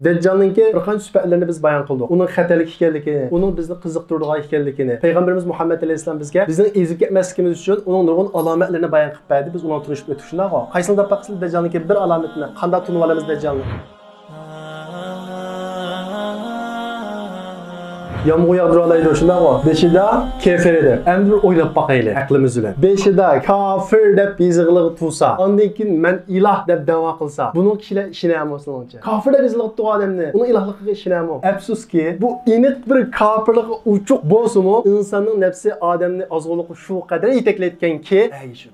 Dajjalninki bir qancha sifatlarini biz bayon qildik. Uning xatarlik ekanligini, uning bizni qiziqtiradigan ekanligini, Payg'ambarimiz Muhammad alayhisalom bizga bizning ezib ketmasligimiz uchun uning nurg'un alomatlarini bayon qilib berdi. Biz uni tunishib o'tdik shundaqmi? Qaysini deb baqsiz Dajjalninki bir alomatini qanday tunib olamiz Dajjalni? Yağmur yağdıralaydı shundaqmi? Beshida kafir edi. Endi bir o'ylab baqaylik aqlimiz bilan. Beshida kafir deb bezig'lig'i tursa, ondan keyin men iloh deb da'vo qilsa, buning kishilar ishonami o'sha? Kafir deb bezig'lig'i turgan odamni, uni ilohligiga ishonami? Afsuski, bu aniq bir kafirlik uchuq bo'lsa-mu, insonning nafsi odamni ozg'unlikqa shu qadar yetaklayotganki,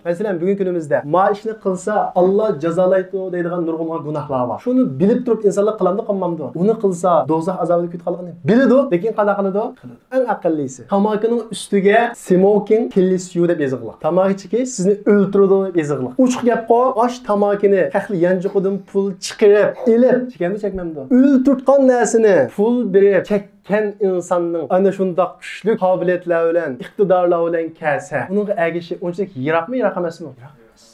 masalan, bugungi kunimizda ma ishni qilsa Alloh jazolaydi deydigan nurg'un gunohlar bor. Shuni bilib turib insonlar qilamdi, qilmamdi. Uni qilsa do'zax azobiga kutqanligini biladi, lekin qanday qiladi? Eng aqllisi. Tamakining ustiga smoking kills you deb yozilgan. Tamakichiki sizni o'ldiradi deb yozilgan. Uchuq gapqa osh tamakini haqli yanjiqidan pul chiqarib, elib, chekandi chekmamdi. O'ldirtgan narsani pul berib chekkan insonning ana shundoq kuchli qobiliyatlar bilan, iqtidorlar bilan kelsa, uning agishi unchalik yiroqmi, yiroq emasmi?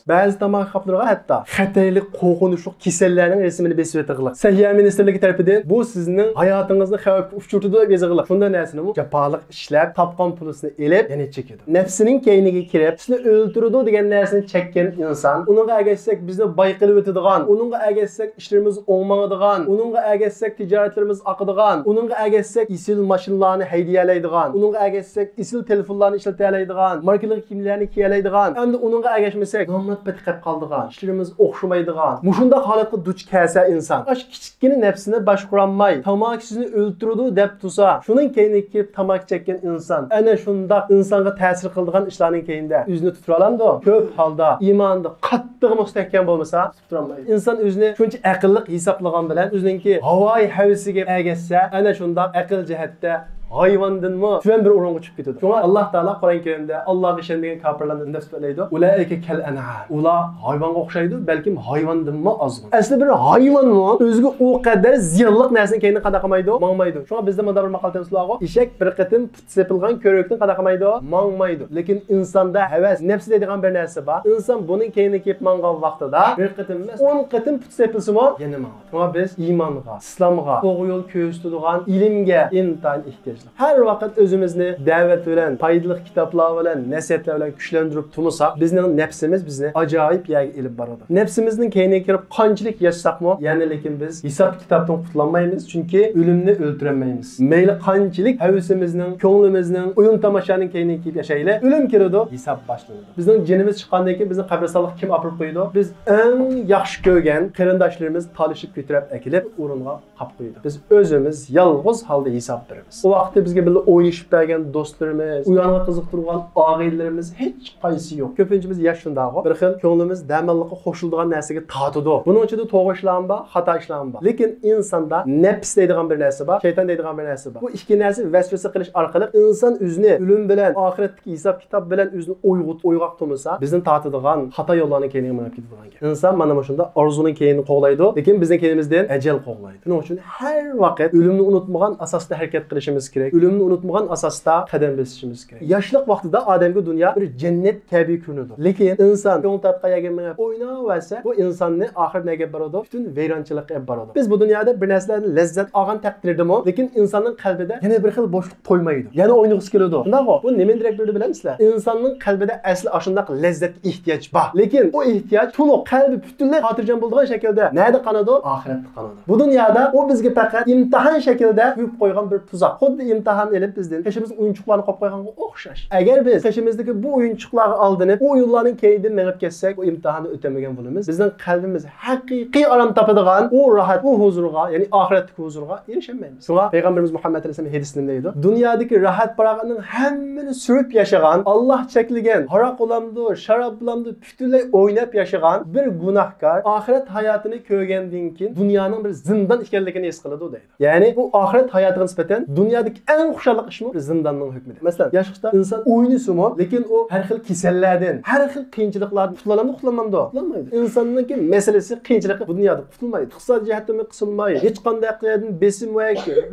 Bazı tamak kaplarına hatta xatarlik, qo'rqinchli kasallarning resmini besib o'tirdilar. Səhiyyə ministerligi tarafidan bu sizning hayotıngizni xavfga uchirdi deb yozilgan. Shunda narsani bu jafolik ishlab, topgan pulisini elib, yana chekadi. Nafsining keyniga kirib, sizni o'ldiradi degan narsani chekkan inson, uningga agashsak bizni boy qilib o'tadigan, uningga agashsak ishlarimiz o'ngmaydigan, uningga agashsak tijoratlarimiz oqadigan, uningga agashsak isil mashinalarni haydayalaydigan, uningga agashsak isil telefonlarni ishlatalaydigan, markalar kiyimlarni kiyalaydigan, endi uningga agashmasak patqab qoldigan, ishlarimiz o'xshamaydigan. Mushunda holatga duch kelsa inson, ash kichikgina nafsini boshqarolmay, tamakisini o'ldiradi deb tursa, shuning keyinga kirib tamak chekkan inson, ana shunda insonga ta'sir qiladigan ishlarning keyinda o'zini tutira oladi. Ko'p holda iymonda qattiq mustahkam bo'lmasa, tutira olmaydi. Inson o'zini shuncha aqlli hisoblagan bilan o'zininki havoy havisiga agashsa, ana shunda aql jihatda hayvandanmı tüven bir oranga çıkıp gidiyor. Çünkü Allah Teala Kur'an-ı Kerim'de Allah'a işenmeyen kafirlerden nefs söyleydi. Ulaike kel en'am. Ula hayvanga o'xshaydi, belki hayvandanmı azgın. Aslında bir hayvan mı? Özgü o kadar ziyonliq narsani kendini qada qilmaydi, mangmaydi. Şuna bizde manda bir maqal temsilagi, eshak bir qatim put sepilgan ko'rikdan qada qilmaydi, mangmaydi. Lekin insonda havas, nefs deydigan bir narsa bor. Inson buning keyini kelib mangan vaqtida bir qatim emas, 10 qatim put sepilsa-mu, yana mangadi. Şuna biz iymonga, islomga, to'g'ri yo'l ko'rsatadigan ilmga intayin ehtiyoj. Her vakit özümüzni davet bilen, faydalı kitaplar bilen, nasihatlar bilen güçlendirip turmasak, bizning nefsimiz bizni acayip yerga elib boradi. Nefsimizning keyniga kirib qanchalik yashasaqmi, ya'ni lekin biz hisob kitobdan qutulmaymiz, chunki o'limni o'ldirolmaymiz. Mayli qanchalik havisimizning, ko'nglimizning, o'yin tomoshaning keyniga kirib yashaylik, o'lim kiradi, hisob boshlanadi. Bizning jinimiz chiqqandan keyin bizni qabristonlikka kim olib qo'ydi? Biz eng yaxshi ko'rgan qarindoshlarimiz talishib ko'tarib akilib, o'ringa qo'yib qo'ydi. Biz o'zimiz yolg'iz holda hisob beramiz. Vaqti bizga birga o'ynashib bergan do'stlarimiz, u yoqqa qiziqtirgan oilalarimiz hech qaysi yo'q. Ko'pinchimiz yashundag'i bir xil ko'nglimiz damallikqa qo'shiladigan narsaga tortadi. Buning ichida to'g'ri ishlar bor, xato ishlar bor. Lekin insonda nafs deydigan bir narsa bor, shayton deydigan bir narsa bor. Bu ikki narsa vasvasa qilish orqali inson o'zini o'lim bilan, oxiratdagi hisob kitob bilan o'zini o'yg'oq turmasa, bizni tortadigan xato yo'llarni keyinga minib ketadigan. Inson mana shunda orzuning keyinini qo'g'laydi, lekin bizning keyinimizdan ajal qo'g'laydi. Shuning uchun har vaqt o'limni unutmagan asosda harakat qilishimiz kerak. O'limni unutmagan asosda qadam bosishimiz kerak. Yoshlik vaqtida odamga dunyo bir jannat kabi ko'rinadi. Lekin inson ko'ng tatqayaga minib o'ynayversa, bu insonni oxir nega boradi? Butun vayronchilikka boradi. Biz bu dunyoda bir narsalarni lazzat olgan taqdirdami, lekin insonning qalbida yana bir xil bo'shliq to'ymaydi. Yana o'ynag'isi keladi. Shundaqmi? Bu nima derak bo'ldi bilamsizlar? Insonning qalbida asli ashundaq lazzat ehtiyoj bor. Lekin bu ehtiyoj to'liq qalbi butunlay xotirjam bo'lgan shaklda nada qanadi? Oxiratda qanadi. Bu dunyoda u bizga faqat imtihon shaklida qo'yib qo'ygan bir tuzaq. Xuddi imtihon elib bizdan qishimiz o'yinchoqlarni qo'yib qo'yganga o'xshash. Agar biz qishimizdagi bu o'yinchoqlarga aldanib, bu yo'llarning keyidan menib ketsak, bu imtihonni o'tamagan bo'lamiz. Bizning qalbimiz haqiqiy alam topadigan, u rohat, u huzurga, ya'ni oxiratdagi huzurga erishamaymiz. Shunga Payg'ambarimiz Muhammad alayhisalom hadisida deydi: "Dunyodagi rohat parog'atning hammani surib yashagan, Alloh cheklagan, haroq olamdi, sharob olamdi, butunlay o'ynab yashagan bir gunohkor oxirat hayotini ko'rgandan keyin dunyoning bir zindon ekanligini his qiladi" deydi. Ya'ni bu oxirat hayotiga nisbatan dunyodagi eng xushallik ishmi zindonning hukmidir. Masalan, yoshlikda inson o'ynasimi, lekin u har xil kasallardan, har xil qiyinchiliklardan qutulamdi, qutulmaydi. Insonning masalasi qiyinchilik bu dunyoda qutulmaydi. Iqtisodiy jihatdan qisilmaydi. Hech qanday qiyadan besim va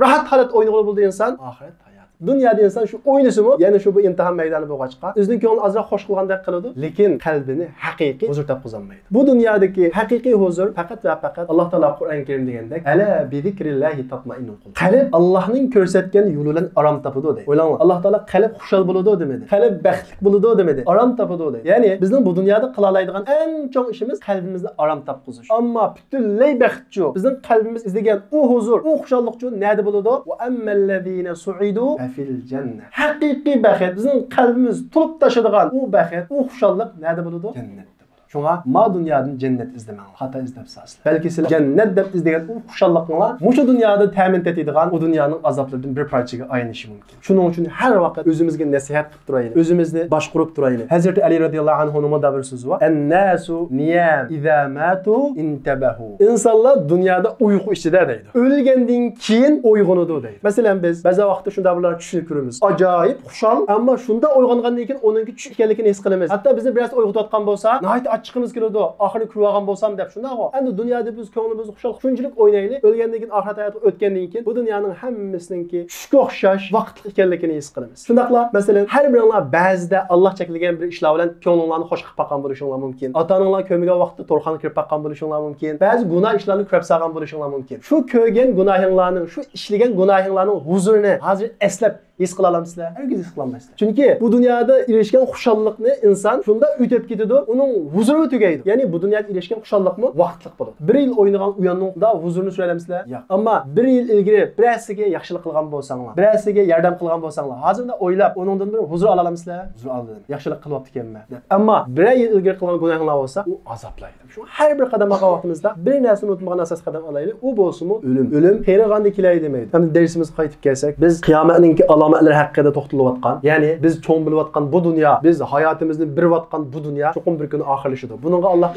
rahat holat o'ynag'ili bo'ldi inson oxirat hayoti. Dunyoda inson shu o'ynasimi, yana shu bu imtihon maydoni bo'lg'achqa, o'zining ko'nglini ozroq xo'sh qilgandek qiladi, lekin qalbini haqiqiy huzur topqizolmaydi. Bu dunyodagi haqiqiy huzur faqat va faqat Alloh taolo Qur'on Karim degandek, ala bi zikrillahi tatma'innul qulub. Qalb Allohning ko'rsatgan yo'li bilan arom topadi deydi. O'ylanglar, Alloh taolo qalb xushal bo'ladi demadi. Qalb baxtli bo'ladi demadi. Arom topadi deydi. Ya'ni bizning bu dunyoda qila oladigan eng chong ishimiz qalbimizni arom topqizish. Ammo butunlay baxtchi, bizning qalbimiz izlagan u huzur, u xushallikchi nada bo'ladi? Va ammallazina su'idu fil jannah. Haqiqiy baxt bizning qalbimiz to'lib tashadigan u baxt, u xushallik nada bo'ladi? Jannatda. Şuna ma dünyadan cennet izlemen, hata izlebsizler. Belki sizler cennet deb izleyen o xuşallıqlar, muşu dünyada təmin etdiğin o dünyanın azaplarından bir parçaga ayınışı mümkün. Şunun için her vakit özümüzge nasihat qilib turaylik, özümüzni başqurup turaylik. Hazreti Ali radıyallahu anhu'nun da bir sözü var. En-nasu niyam iza matu intabahu. İnsanlar dünyada uyku içinde deydi. Ölgenden keyin uyg'onudu deydi. Mesela biz bazı vaqtda şunda bular tushunib ko'ramiz. Ajoyib xushal, ammo shunda uyg'ongandan keyin onunki tush ekanligini his qilamiz. Hatto bizni biraz uyg'otayotgan bo'lsa, nihoyat chiqimiz keladi. Oxiri ko'rgan bo'lsam deb shunday go. Endi dunyoda biz ko'nglimizni xushal shunchalik o'ynaylik, o'lgandan keyin oxirat hayoti o'tgandan keyin bu dunyoning hammasiningki tushga o'xshash vaqtli ekanligini his qilamiz. Shundaqla, masalan, har biringlar ba'zida Alloh cheklagan bir ishlar bilan ko'nglingizni xush qilib qolgan bo'lishinglar mumkin. Ota-onanglar ko'migan vaqtda to'rxona kirib qolgan bo'lishinglar mumkin. Ba'zi gunoh ishlarni ko'rib salgan bo'lishinglar mumkin. Shu ko'rgan gunohinglarning, shu ishlagan gunohinglarning huzurini hozir eslab his qila olamsizlar? Herkes his qilolmaysizlar. Chunki bu dunyoda erishgan xushallikni inson shunda o'tib ketadi, uning huzuri tugaydi. Ya'ni bu dunyoda erishgan xushallikmi vaqtliq bo'ladi. 1 yil o'ynagan uyaningda huzurni so'ralamsizlar? Yo'q. Ammo 1 yil ilgari birasiga yaxshilik qilgan bo'lsanglar, birasiga yordam qilgan bo'lsanglar, hozirda o'ylab, uningdan bir huzur ola olamsizlar? Huzur oldim. Yaxshilik qilyapti ekanman deb. Ammo 1 yil ilgari qilgan gunohinglar bo'lsa, u azoblaydi. Shu har bir qadamga vaqtimizda bir narsani unutmagan asas qadam olaylik. U bo'lsa-mu o'lim. O'lim xeyirganda kelay demaydi. Ham darsimizga qaytib kelsak, biz qiyomatning alomatlari haqida to'xtalayotgan, ya'ni biz cho'ng bilayotgan bu dunyo, biz hayotimizni birayotgan bu dunyo cho'qim bir kun oxirlashadi. Buningga Alloh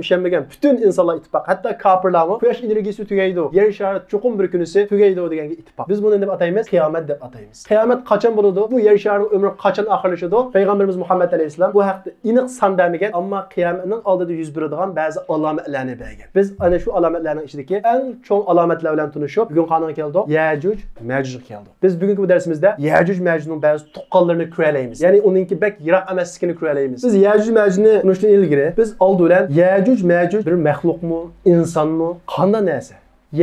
ishonmagan butun insonlar ittifoq, hatto kofirlarmi quyosh energiyasi tugaydi, yer shari cho'qim bir kunisi tugaydi deganga ittifoq. Biz buni deb ataymiz, qiyomat deb ataymiz. Qiyomat qachon bo'ladi? Bu yer sharining umri qachon oxirlashadi? Payg'ambarimiz Muhammad alayhisalom bu haqda aniq san bermagan, ammo qiyomatning oldida yuz beradigan ba'zi alomatlarni bergan. Biz ana shu alomatlarning ichidagi eng cho'ng alomatlar bilan tanishib, bugun qanday keldik? Yajuj, Majuj keldi. Biz bugungi bu darsimizda Yajuj Majnun ba'zi tuqqanlarni ko'ralaymiz. Ya'ni uningki bek yiroq emasligini ko'ralaymiz. Biz Yajuj Majnunni tunishdan ilgari biz oldi bilan Yajuj Majuj bir maxluqmi, insonmi, qanday narsa?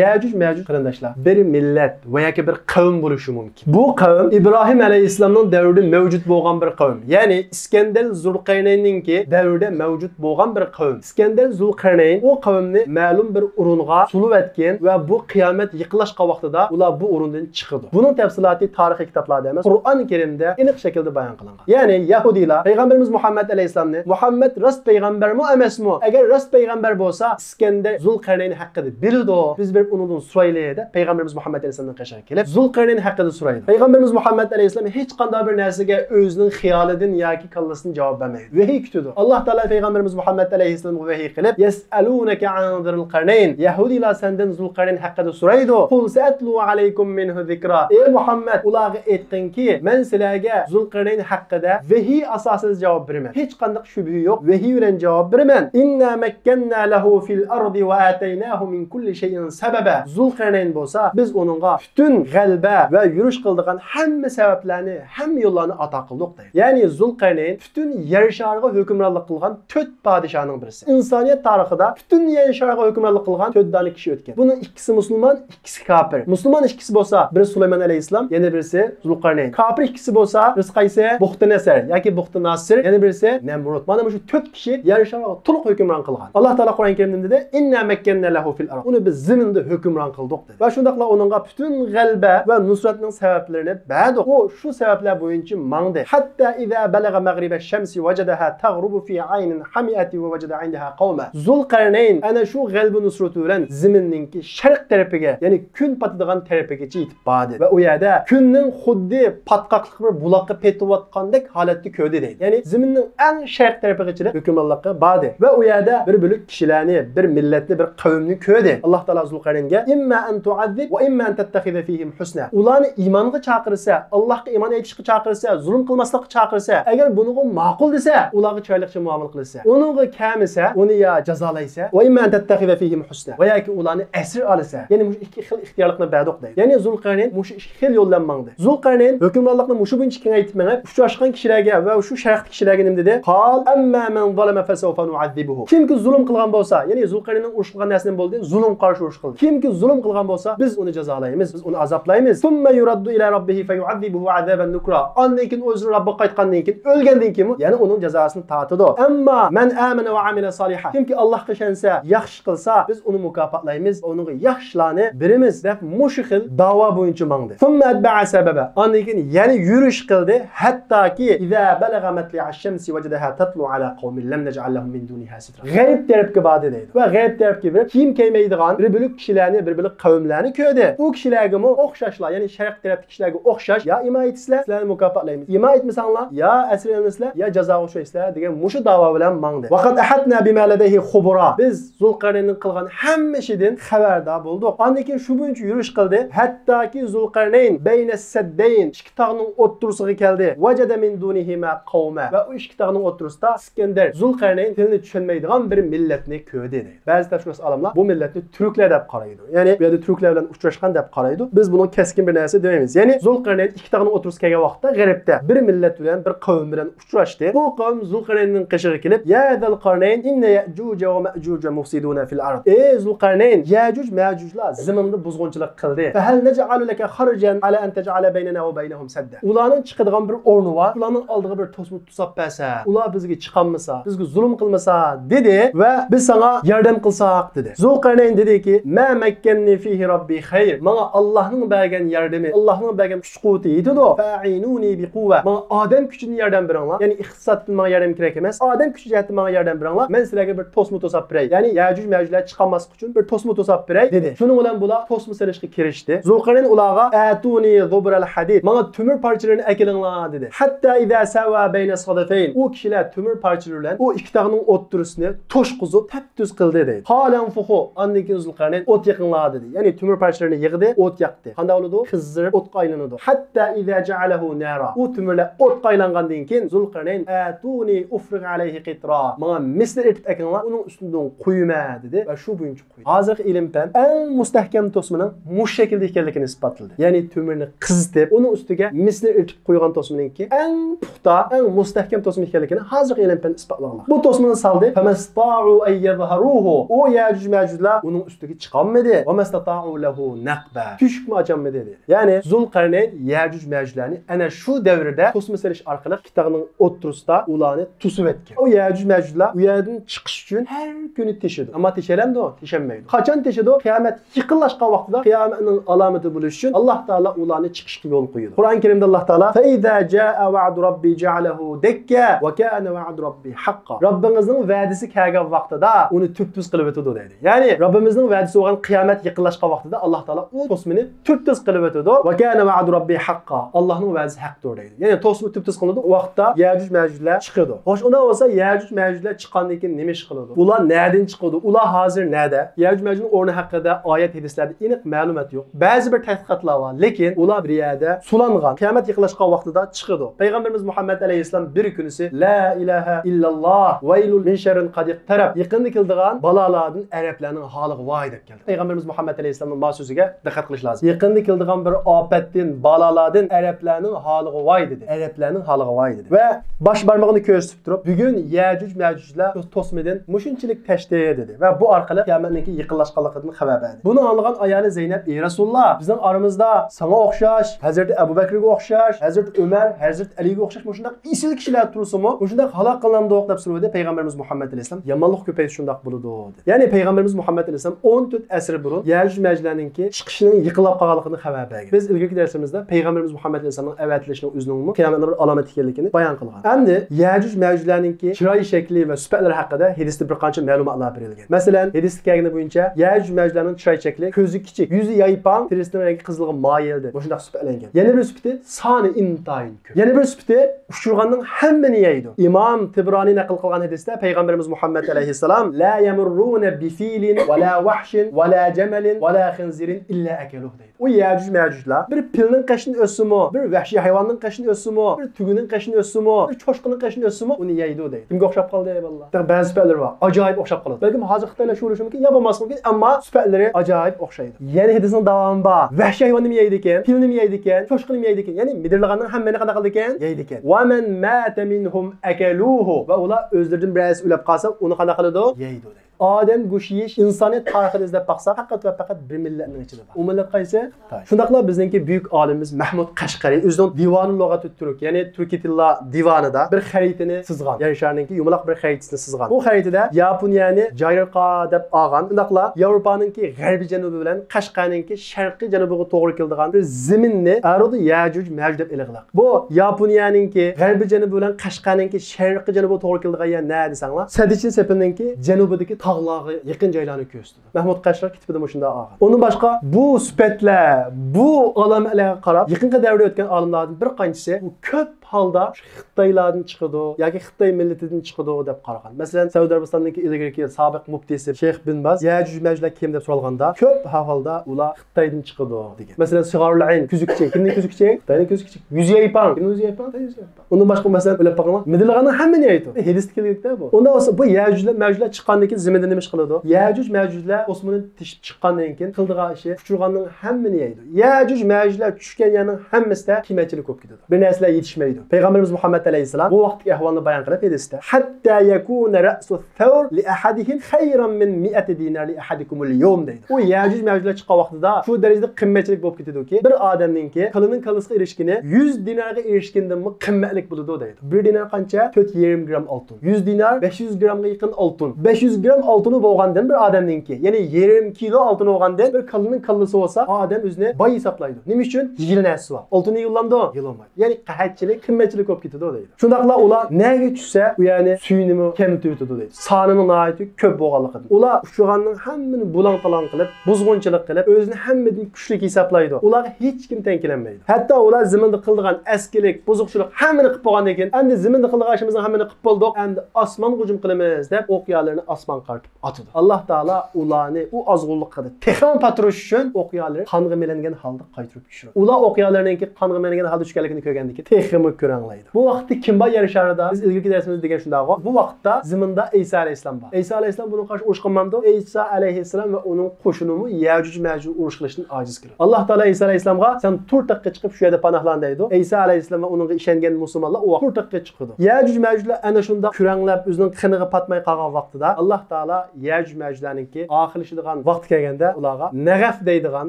Yajuj Majuj qarindoshlar bir millat va yoki bir qavm bo'lishi mumkin. Bu qavm Ibrohim alayhisalomning davrida mavjud bo'lgan bir qavm. Ya'ni Iskandar Zulqarnaynninki davrida mavjud bo'lgan bir qavm. Iskandar Zulqarnayn o qavmni ma'lum bir o'ringa sulib etgan va bu qiyomat yiqilishqa vaqtida ular bu o'rindan chiqadi. Buning tafsiloti tarixiy kitoblarda emas, Qur'on Karimda aniq shaklda bayon qilingan. Ya'ni Yahudilar payg'ambarimiz Muhammad alayhisalomni Muhammad rost payg'ambarmi emasmi? Agar rost payg'ambar bo'lsa, Iskandar Zulqarnayn haqida biladi. Biz undan so'raylaydi. Payg'ambarimiz Muhammad alayhisalomdan qashar kelib, Zulqarnayn haqida so'raydi. Payg'ambarimiz Muhammad alayhisalom hech qanday bir narsaga o'zining xiyolidan yoki kallasidan javob bermaydi. Vahiy kutadi. Alloh taolo payg'ambarimiz Muhammad alayhisalomga vahiy qilib, "Yas'alunaka an Zulqarnayn." Yahudilar sendan Zulqarnayn haqida so'raydi. "Qul sa'atlu alaykum minhu zikra." Ey Muhammad, ularga aytdinki, men sizlarga Zulqarnayn haqida vahiy asosida javob beraman. Hech qanday shubha yo'q, vahiy bilan javob beraman. "Inna makkanna lahu fil ardi wa ataynahu min kulli shay'in sababa." Zulqarnayn bo'lsa, biz onunğa bütün g'alba va yurish qildigan hamma sabablarni, hamma yo'llarni ato qildik deydi. Ya'ni Zulqarnayn bütün yer shariga hukmronlik qilgan 4 podshohning birisi. İnsaniyat tarixida bütün yer shariga hukmronlik qilgan 4 dana kishi o'tgan. Bunun ikkisi musulmon, ikkisi kafir. Musulmon ikkisi bo'lsa, biri Sulaymon alayhisalom, yana birisi Zulqarnayn. Kafir ikkisi bo'lsa, birisi qaysi? Buxtanasar yoki Buxtanasir, yana birisi Namrud. Mana bu 4 kishi yer shariga to'liq hukmron qilgan. Alloh taolo Qur'on Karimda dedi: "Inna makkanna lahu fil ard." Uni biz ziminda hukmron qildik dedi. Va shundaqla onunğa bütün g'alba va nusratning sabablarini berdik. O shu sabablar bo'yicha mangdi. Hatta iza balaga mag'riba shamsi wajadaha taghrubu fi aynin hamiyati wa wajada 'indaha qawma. Zulqarnayn ana shu g'alba nusrati bilan ziminninki sharq tarafiga, ya'ni kun patadigan tarafigacha yetib bordi. Va u yerda kunning xuddi patqoqlik bir buloqqa petayotgandek holatda ko'rdi deydi. Ya'ni ziminning eng sharq tarafigacha hukmronlikqa bordi. Va u yerda bir bo'lak kishilarni, bir millatni, bir qavmni ko'rdi. Alloh taolo Zulqarnaynga imma an tu'azzib va imma an tattakhidha fihim husna. Ularni iymonga chaqirsa, Allohga iymon etishga chaqirsa, zulm qilmaslikka chaqirsa, agar buni ma'qul desa, ularga chiroylicha muomala qilsa, uningga kamisa, uni ya jazolaysa, va imma an tattakhidha fihim husna. Va yoki ularni asir olsa. Ya'ni bu ikki xil ixtiyorlikni berdik deydi. Ya'ni Zulqarnayn bu ikki xil yo'ldan mangdi. Zulqarnayn hukmronlikni mushu buncha kengaytib mengib, uchrashgan kishilarga va shu sharqdagi kishilarga nima dedi? Qal amma man zalama fasawfa nu'azzibuhu. Kimki zulm qilgan bo'lsa, ya'ni Zulqarnaynning urush qilgan narsasi bo'ldi, zulm qarshi urush qildi. Kimki zulm qilgan bo'lsa, biz uni jazolaymiz, biz uni azoblaymiz. Summa yuraddu ila rabbihi fayu'azzibuhu azaban nukra. Ondan keyin o'zi Robbiga qaytgandan keyin o'lgandan keyin, ya'ni uning jazosini tatidi. Ammo man amana va amila solihan. Kimki Allohga ishonsa, yaxshi qilsa, biz uni mukofotlaymiz, unga yaxshilarni beramiz deb mushu xil da'vo bo'yicha mangdi. Summa atba'a sababa. Ondan keyin yana yurish qildi, hattoki iza balagha matli'a ash-shamsi wajadaha tatlu ala qawmin lam naj'al lahum min duniha sitra. G'ayb tarafga bordi deydi. Va g'ayb tarafga borib, kim kelmaydigan bir bilik kishilarni, bir bilik qavmlarni ko'rdi. U kishilarga o'xshashlar, ya'ni sharq tarafdagi kishilarga o'xshash, ya imo etisizlar, sizlarni mukofotlaymiz. Imo etmasanglar, ya asirlansizlar, ya jazoga o'xshaysizlar degan mushu da'vo bilan mangdi. Vaqat ahadna bima ladayhi khubura. Biz Zulqarnaynning qilgan hamma ishidan xabardor bo'ldik. Ondan keyin shu bo'yicha yurish qildi. Hattoki Zulqarnayn bayna saddayn ikki tog'ning o'ttirisiga keldi. Wajada min dunihima qawma. Va u ikki tog'ning o'ttirisida Iskandar Zulqarnayn tilini tushunmaydigan bir millatni ko'rdi deydi. Ba'zi tafsirchi olimlar bu millatni turklar deb qaraydi. Ya'ni bu yerda turklar bilan uchrashgan deb qaraydi. Biz buni keskin bir narsa demaymiz. Ya'ni Zulqarnayn ikki tog'ning o'ttirisiga kelgan vaqtda g'arbda bir millat bilan bir qavm bilan uchrashdi. Bu qavm Zulqarnaynning qishig'iga kelib, "Ya Zulqarnayn, inna Ya'juj va Ma'juj mufsiduna fil ard." Ey Zulqarnayn, Ya'juj Ma'jujlar zaminda buzg'unchilik qildi. Fa hal naj'alu laka xarjan ala an taj'ala baynana va baynahum sadda. Ularning chiqadigan bir o'rni var. Ularning oldiga bir to'sma tusab bersa, ular bizga chiqolmasa, bizga zulm qilmasa dedi va biz sana yordam qilsak dedi. Zulqarnayn dediki, "Ma makkanni fihi robbi xayr." Menga Allohning bergan yordami, Allohning bergan kuch-quvvati yetadi. Fa'inuni bi quwwa. Menga odam kuchini yordam beringlar. Ya'ni iqtisoddan menga yordam kerak emas. Odam kuchi jihatdan menga yordam beringlar. Men sizlarga bir to'sma to'sab beray. Ya'ni Ya'juj Ma'jujlar chiqolmaslik uchun bir to'sma to'sab beray dedi. Shuning bilan bular to'sma serishga kirishdi. Zulqarnayn ularga "Atuni zubral hadid." Menga temir parchalarini akilinglar dedi. Hatta iza sawa bayna sadafayn. U kishilar temir parchalari bilan o ikki tog'ning o'ttirisini to'shqizib tap-tuz qildi dedi. Qalan fuhu. Ondan keyin Zulqarnayn o't yaqinlar dedi. Ya'ni temir parchalarini yig'di, o't yoqdi. Qanday bo'ladi? Qizzirib o'tga aylanadi. Hatta iza ja'alahu nara. U temirlar o'tga aylangandan keyin Zulqarnayn "Atuni ufrig alayhi qitra." Menga misli etib akinglar, uning ustidan quyma dedi va shu bo'yicha qo'ydi. Hozirgi ilm-fan eng mustahkam to'smaning mush shaklda ekanligini isbotladi. Ya'ni temirni qizitib, uning ustiga misli etib qo'ygan to'smaningki eng puxta, eng mustahkam to'sma ekanligini hozirgi ilm-fan isbotlagan. Bu to'smani saldi, famasta'u ay yadhharuhu. O Ya'juj Ma'jujlar uning ustiga chiqolmadi. Va mastata'u lahu naqba. Kuchmi ocholmadi dedi. Ya'ni Zulqarnayn Ya'juj Ma'jujlarni ana shu davrda to'sma serish orqali qitog'ning o'ttirisida ularni tusib etgan. O Ya'juj Ma'jujlar u yerdan chiqish uchun har kuni teshidi. Ammo teshalamdi, teshanmaydi. Qachon teshidi? Qiyomat yaqinlashgan vaqtida qiyomatning alomati bo'lish uchun Alloh taolo ularni chiqishga yo'l qo'ydi. Qur'on Karimda Alloh taolo fa iza jaa va'du robbi ja'alahu dakka va kana va'du robbi haqqan. Robbingizning va'dasi kelgan vaqtida uni tub-tuz qilib o'tadi dedi. Ya'ni Robbimizning va'dasi bo'lgan qiyomat yaqinlashgan vaqtida Alloh taolo u to'smini tub-tuz qilib o'tadi va kana va'du robbi haqqan. Allohning va'dasi haqdir dedi. Ya'ni to'smi tub-tuz qilindi, u vaqtda Ya'juj Ma'jujlar chiqadi. Xo'sh, undan bo'lsa Ya'juj Ma'jujlar chiqqandan keyin nima ish qiladi? Ular nereden chiqadi? Ular hozir nerede? Ya'juj Ma'jujning o'rni haqida oyat hadislarda aniq ma'lumot yo'q. Ba'zi bir tadqiqotlar bor, lekin ular bir yerda sulangan, qiyomat yaqinlashgan vaqtida chiqadi. Payg'ambarimiz Muhammad alayhisalom bir kunisi la ilaha illalloh vaylul min sharrin qad iqtarab yaqinda keldigan balolardan arablarning holiga voy deb keldi. Payg'ambarimiz Muhammad alayhisalomning bu so'ziga diqqat qilish lozim. Yaqinda keldigan bir ofatdan, balolardan arablarning holiga voy dedi. Arablarning holiga voy dedi. Va bosh barmog'ini ko'rsatib turib, bugun Ya'juj Ma'jujlar to'smadan mushunchalik tashdi dedi va bu orqali qiyomatning yaqinlashganligidan xabar berdi. Buni anlagan ayoli Zeynab, "Ey Rasululloh, bizning aramizda sana o'xshash, Hazrat Abu Bakrga o'xshash, Hazrat Umar, Hazrat Aliga o'xshash shunday isil kishilar tursa-mu, shunday halok qilinadi deb so'radi Payg'ambarimiz Muhammad alayhisalom. Yomonlik ko'payishi shunday bo'ladi dedi. Ya'ni Payg'ambarimiz Muhammad alayhisalom 14 asr burun Ya'juj Ma'jujlarningki chiqishining yiqilib qolganligini xabar bergan. Biz ilgari darsimizda Payg'ambarimiz Muhammad alayhisalomning avatilishning o'zining qiyomatning alomati ekanligini bayon qilgan. Endi Ya'juj Ma'jujlarningki chiroy shakli va sifatlari haqida hadisda bir qancha ma'lumotlar berilgan. Masalan, hadisda kelgani bo'yicha Ya'juj Ma'jujlarning chiroy shakli ko'zi kichik, yuzi yaypon, terisining rangi qizilga moyildi. Bu shunday sifatlangan. Yana bir sifati soni intayin ko'p. Yana bir sifati uchirganning hammani yeydi. Imom Tibroniy naql qilgan hadisda Payg'ambarimiz Muhammad alayhisalom la yamurruna bi filin va la wahshin ve la cemelin ve la khinzirin illa akeluh deydi. O Ya'juj Ma'jujlar bir pilning qashini o'simi, bir vahshiy hayvonning qashini o'simi, bir tugunning qashini o'simi, bir cho'shqining qashini o'simi uni yeydi deydi. Kimga o'xshab qoldi ey vallah? Ba'zi sifatlar bor, ajoyib o'xshab qoladi. Balkim hozir Xitoylar shu bo'lishi mumkin, ya bo'lmasligi mumkin, ammo sifatlari ajoyib o'xshaydi. Yana hadisning davomida bor. Vahshiy hayvonni yeydi ekan, pilni yeydi ekan, cho'shqini yeydi ekan. Ya'ni midirlaganning hammani qanday qildi ekan? Yeydi ekan. Wa man mata minhum akaluhu. Va ular o'zlaridan birasi o'lib qolsa, uni qanday qiladi? Yeydi deydi. Odam go'shti yeyish insoniyat tarixini izlab baqsa, faqat va faqat bir millatning ichida bor. U millat qaysi? Xitoy. Shundaqla bizningki buyuk olimimiz Mahmud Qashqariy o'zining Divoni lug'ati turk, ya'ni Turkitilla divanida bir xaritani chizgan. Yer sharininki yumaloq bir xaritasini chizgan. Bu xaritada Yaponiyani Jayrqa deb olgan. Shundaqla Yevropaninki g'arbiy janubi bilan Qashqarninki sharqiy janubiga to'g'ri keladigan bir zaminni aroda Ya'juj Ma'juj deb e'lon. Bu Yaponiyaninki g'arbiy janubi bilan Qashqarninki sharqiy janubiga to'g'ri keladigan yer nima desanglar? Sadichin sepininki janubidagi tog'larga yaqin joylarni ko'rsatdi. Mahmud Qashqar kitobida shunda olgan. Undan boshqa bu sifatlar, bu alomatlarga qarab yaqinqi davrda o'tgan olimlardan bir qanchasi bu ko'p holda Xitoylardan chiqadi yoki Xitoy millatidan chiqadi deb qaragan. Masalan, Saudiya Arabistonidagi ilgirki sobiq muftisi Sheyx bin Baz Ya'juj Ma'jujlar kim deb so'ralganda, ko'p holda ular Xitoydan chiqadi degan. Masalan, Sig'arul Ayn kuzukchi, kimning kuzukchi? Xitoyning kuzukchi. Yuz yaypan, kimning yuz yaypan? Yuz yaypan. Undan boshqa masalan, o'ylab boqinglar, midillarning hammani aytdi. Hadisda kelganda bu. Unda olsa bu Ya'jujlar Ma'jujlar chiqqandan keyin zaminda nima ish qiladi? Ya'juj Ma'jujlar Osmondan tishib chiqqandan keyin qildigan ishi uchirganning hammani yeydi. Ya'juj Ma'jujlar tushgan yerning hammasida kimachilik ko'p ketadi. Bir narsalar yetishmaydi. Payg'ambarimiz Muhammad alayhisalom bu vaqtdagi ahvolni bayon qilib hadisda hatta yakuna ra'su thawr li ahadihim khayran min 100 dinar li ahadikum al-yawm deydi. O Ya'juj Ma'jujlar chiqqan vaqtida shu darajada qimmatchilik bo'lib ketadiki, bir odamningki qilining qilisiga erishgani 100 dinarga erishgandan qimmatlik bo'ladi deydi. 1 dinar qancha? 4,5 gram oltin. 100 dinar 500 gramga yaqin oltin. 500 gram oltini bo'lgandan bir odamningki, ya'ni 1,5 kilo oltin bo'lgandan bir qilining qillisi bo'lsa, odam o'zini boy hisoblaydi. Nima uchun? Yig'ilnasi bor. Oltini yig'ilandi, yig'ilmaydi. Ya'ni qahatchilik, qimmatchilik ko'p ketadi deydi. Shundaqla ular nega tushsa, u ya'ni suyunimi kamtib o'tadi deydi. Sonini nihoyatda ko'p bo'lganligidan. Ular ushganning hammani bulang-talang qilib, buzg'unchilik qilib, o'zini hammadan kuchli hisoblaydi. Ularga hech kim tenkilanmaydi. Hatto ular zaminda qildigan askilik, buzuqchilik hammani qilib bo'lgandan keyin, endi zaminda qildigan ishimizni hammani qilib bo'ldik, endi osmon hujum qilamiz deb o'qiyalarni osmon qartib atadi. Alloh taolo ularni u ozg'unlik qildi. Texan patrush uchun o'qiyalar qonga melangan holda qaytirib tushiradi. Ular o'qiyalarninki qonga melangan holda tushganligini ko'rgandan keyin texmi ko'ranglaydi. Bu vaqtda kim bor yer sharida? Biz ilgirki darsimizda degan shundaqo. Bu vaqtda zaminda Isa alayhisalom bor. Isa alayhisalom bunga qarshi urush qilmamdi. Isa alayhisalom va uning qo'shinimi Ya'juj Ma'juj urush qilishdan ojiz qildi. Alloh taolo Isa alayhisalomga sen Turtaqqa chiqib shu yerda panohlan deydi. Isa alayhisalom va uningga ishongan musulmonlar u Turtaqqa chiqdi. Ya'juj Ma'jujlar ana shunda kuranglab o'zining qiniga patmay qolgan vaqtida Alloh taolo Ya'juj Ma'jujlarningki oxirlashadigan vaqt kelganda ularga Nag'af deydigan,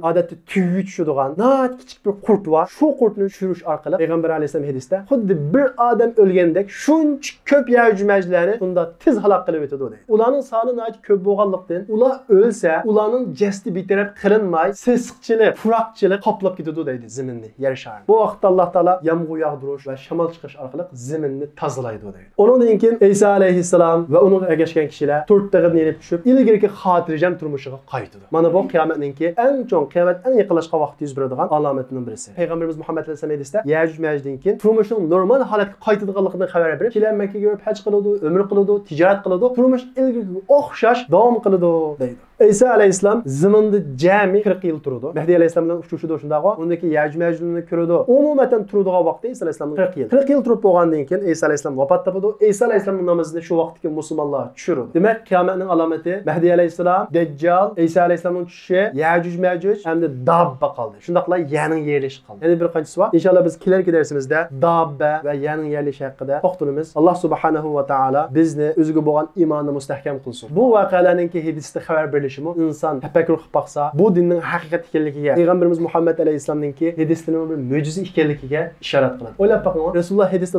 odatda tuvvi tushadigan, nat kichik bir qurt bor. Shu qurtni tushirish orqali Payg'ambar alayhisalom hadisda xuddi bir odam o'lgandek shuncha ko'p Ya'juj Ma'jujlarni bunda tez halok qilib o'tadi deydi. Ularning soni nat ko'p bo'lganlikdan ular o'lsa, ularning jasadi betaraf qilinmay, sesiqchilik, puraqchilik qoplab ketadi deydi zaminni, yer sharini. Bu vaqtda Alloh taolo yomg'ir yog'dirish va shamol chiqish orqali zaminni tozalaydi deydi. Undan keyin Isa alayhisalom va uning ergashgan kishilar to'rttag'ini yenib tushib, ilgirki xotirjam turmushiga qaytadi. Mana bu qiyomatninki eng cho'ng, qiyomat eng yaqinlashgan vaqtda yuz beradigan alomatning birisi. Payg'ambarimiz Muhammad alayhisalom hadisda Ya'juj Ma'jujdan keyin turmushning normal holatga qaytadiganligidan xabar berib, kishilar Makkaga borib haj qiladi, umr qiladi, tijorat qiladi, turmush ilgirki o'xshash davom qiladi deydi. Isa alayhisalom zaminda jami 40 yil turdi. Mahdi alayhisalom bilan uchrashuvda shundaqo, undagi Ya'juj Ma'jujni ko'rdi. Umuman turadigan vaqtda Isa alayhisalom 40 yil. 40 yil turib bo'lgandan keyin Isa alayhisalom vafot topadi. Isa alayhisalomning namozini shu vaqtdagi musulmonlar tushirdi. Demak, qiyomatning alomati Mahdi alayhisalom, Dajjal, Isa alayhisalomning tushishi, Ya'juj Ma'juj hamda Dabba qoldi. Shundaqla yaning yerleshi qoldi. Yana bir qanchasi bor. Inshaalloh biz kelarki darsimizda Dabba va yaning yerleshi haqida to'xtalamiz. Alloh subhanahu va taolo bizni o'ziga bo'lgan iymonni mustahkam qilsin. Bu voqealarning hadisda xabar berilishimi inson tafakkur qilib baqsa, bu dinning haqiqat ekanligiga, Payg'ambarimiz Muhammad alayhisalomningki hadisning bir mo'jiza ekanligiga ishorat qiladi. O'ylab baqing, Rasululloh hadisda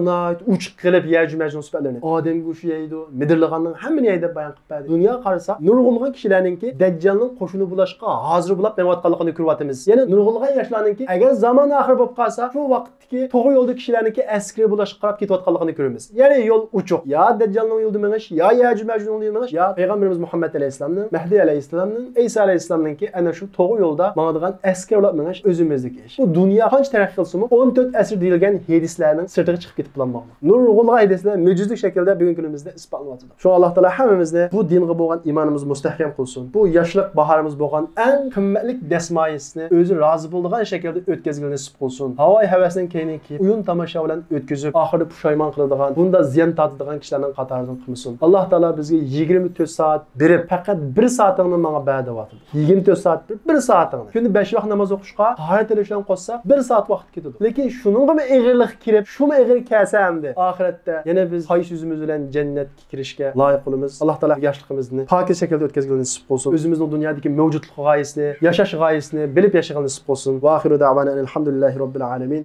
uchiq qilib Ya'juj Ma'juj sifatlarini odam go'shi yeydi, midirlaganning hammani yeydi bayon qilib berdi. Dunyo qarasa, nurg'ulg'an kishilarningki Dajjalning qo'shini bulashqa hozir bo'lib memayotganligini ko'ryapmiz. Yana nurg'ulg'an yoshlarningki agar zamon oxir bo'lib qolsa, shu vaqtdagi to'g'ri yo'lda kishilar kişilarniki askeri bulashib qarab ketayotganligini ko'ramiz. Ya'ni yo'l uchuq. Ya Dajjalning yo'lida menish, ya Ya'juj Ma'jujning yo'lida menish, ya payg'ambarimiz Muhammad alayhisolamning, Mahdi alayhisolamning, Isa alayhisolamninki ana shu to'g'ri yo'lda mangadigan askar bo'lib menish o'zimizniki ish. Bu dunyo qancha taraqqiy qilsa-mu 14 asr deyilgan hadislarning sirtiga chiqib ketib qolmoqda. Nurg'ulg'an hadislar mo'jizlik shaklda bugungi kunimizda isbotlanmoqda. Shu Alloh taolo hammamizni bu dinga bo'lgan iymonimizni mustahkam qilsin. Bu yoshlik bahorimiz bo'lgan eng qimmatli dasmoyisini o'zi rozi bo'ladigan shaklda o'tkazgilni nasib qilsin. Havoy havasning keyini kiyib, o'yin tomosha bilan o'tkazib, oxirida pushaymon qiladigan, bunda ziyon tortadigan kishilarning qatoridan qilsin. Alloh taolo bizga 24 soat berib, faqat 1 soatingni menga ber deyapti. 24 soat 1 soatingni. Kunda 5 vaqt namoz o'qishga tahorat qilishdan qo'shsa 1 soat vaqt ketadi. Lekin shuningga ig'irlik kirib, shuni ig'ir kelsa hamda oxiratda yana biz qaysi o'zimiz bilan jannatga kirishga loyiq bo'lamiz. Alloh taolo yoshligimizni pokiz shaklda o'tkazgilni nasib qilsin. O'zimizning dunyodagi mavjudlik g'oyasini, yashash g'oyasini bilib yashashni nasib qilsin. Va oxiru da'vana alhamdulillahi robbil alamin.